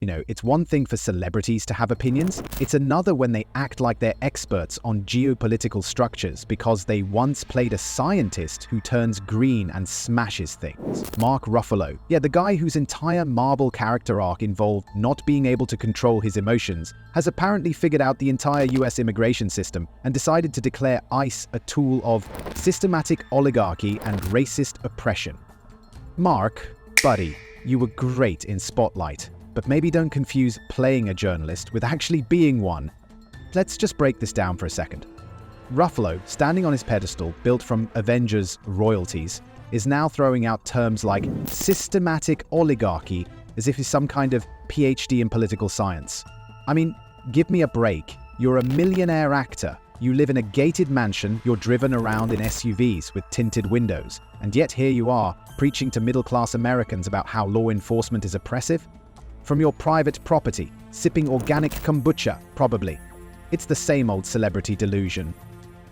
It's one thing for celebrities to have opinions. It's another when they act like they're experts on geopolitical structures because they once played a scientist who turns green and smashes things. Mark Ruffalo, the guy whose entire Marvel character arc involved not being able to control his emotions, has apparently figured out the entire US immigration system and decided to declare ICE a tool of systematic oligarchy and racist oppression. Mark, buddy, you were great in Spotlight. But maybe don't confuse playing a journalist with actually being one. Let's just break this down for a second. Ruffalo, standing on his pedestal built from Avengers royalties, is now throwing out terms like systematic oligarchy as if he's some kind of PhD in political science. I mean, give me a break. You're a millionaire actor. You live in a gated mansion, you're driven around in SUVs with tinted windows, and yet here you are, preaching to middle-class Americans about how law enforcement is oppressive? From your private property, sipping organic kombucha, probably. It's the same old celebrity delusion.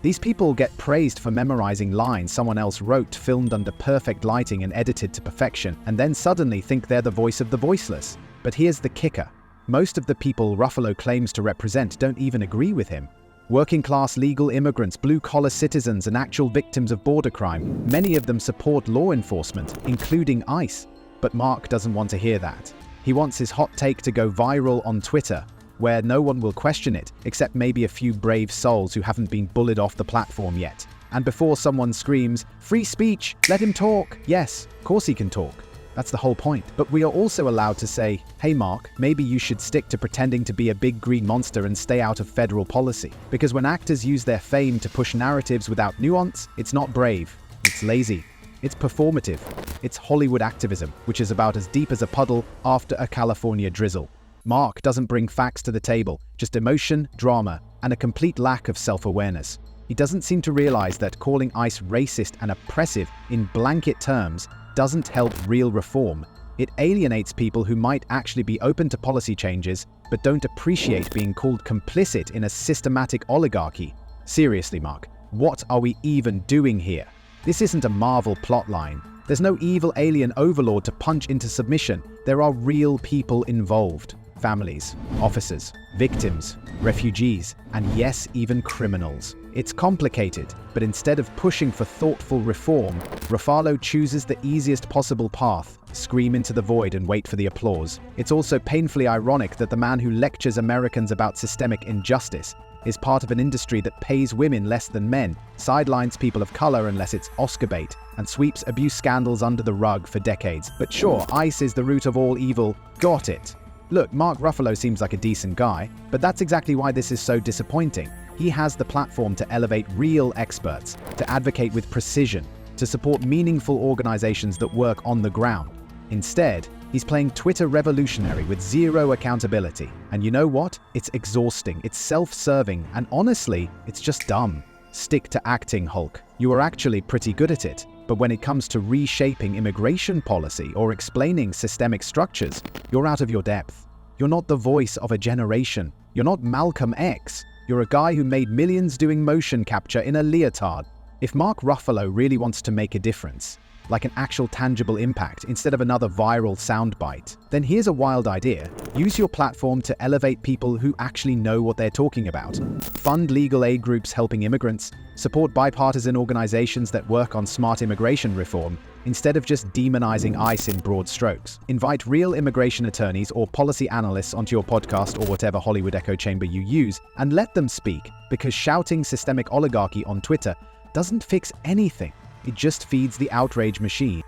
These people get praised for memorizing lines someone else wrote, filmed under perfect lighting and edited to perfection, and then suddenly think they're the voice of the voiceless. But here's the kicker. Most of the people Ruffalo claims to represent don't even agree with him. Working-class legal immigrants, blue-collar citizens, and actual victims of border crime, many of them support law enforcement, including ICE. But Mark doesn't want to hear that. He wants his hot take to go viral on Twitter, where no one will question it, except maybe a few brave souls who haven't been bullied off the platform yet. And before someone screams, "Free speech! Let him talk!" Yes, of course he can talk. That's the whole point. But we are also allowed to say, "Hey Mark, maybe you should stick to pretending to be a big green monster and stay out of federal policy." Because when actors use their fame to push narratives without nuance, it's not brave, it's lazy. It's performative. It's Hollywood activism, which is about as deep as a puddle after a California drizzle. Mark doesn't bring facts to the table, just emotion, drama, and a complete lack of self-awareness. He doesn't seem to realize that calling ICE racist and oppressive in blanket terms doesn't help real reform. It alienates people who might actually be open to policy changes, but don't appreciate being called complicit in a systematic oligarchy. Seriously, Mark, what are we even doing here? This isn't a Marvel plotline. There's no evil alien overlord to punch into submission. There are real people involved. Families, officers, victims, refugees, and yes, even criminals. It's complicated, but instead of pushing for thoughtful reform, Ruffalo chooses the easiest possible path, scream into the void and wait for the applause. It's also painfully ironic that the man who lectures Americans about systemic injustice is part of an industry that pays women less than men, sidelines people of color unless it's Oscar bait, and sweeps abuse scandals under the rug for decades. But sure, ICE is the root of all evil. Got it. Look, Mark Ruffalo seems like a decent guy, but that's exactly why this is so disappointing. He has the platform to elevate real experts, to advocate with precision, to support meaningful organizations that work on the ground. Instead, he's playing Twitter revolutionary with zero accountability. And you know what? It's exhausting, it's self-serving, and honestly, it's just dumb. Stick to acting, Hulk. You are actually pretty good at it. But when it comes to reshaping immigration policy or explaining systemic structures, you're out of your depth. You're not the voice of a generation. You're not Malcolm X. You're a guy who made millions doing motion capture in a leotard. If Mark Ruffalo really wants to make a difference, like an actual tangible impact instead of another viral soundbite, then here's a wild idea. Use your platform to elevate people who actually know what they're talking about. Fund legal aid groups helping immigrants, support bipartisan organizations that work on smart immigration reform, instead of just demonizing ICE in broad strokes. Invite real immigration attorneys or policy analysts onto your podcast or whatever Hollywood echo chamber you use, and let them speak, because shouting systemic oligarchy on Twitter doesn't fix anything. It just feeds the outrage machine.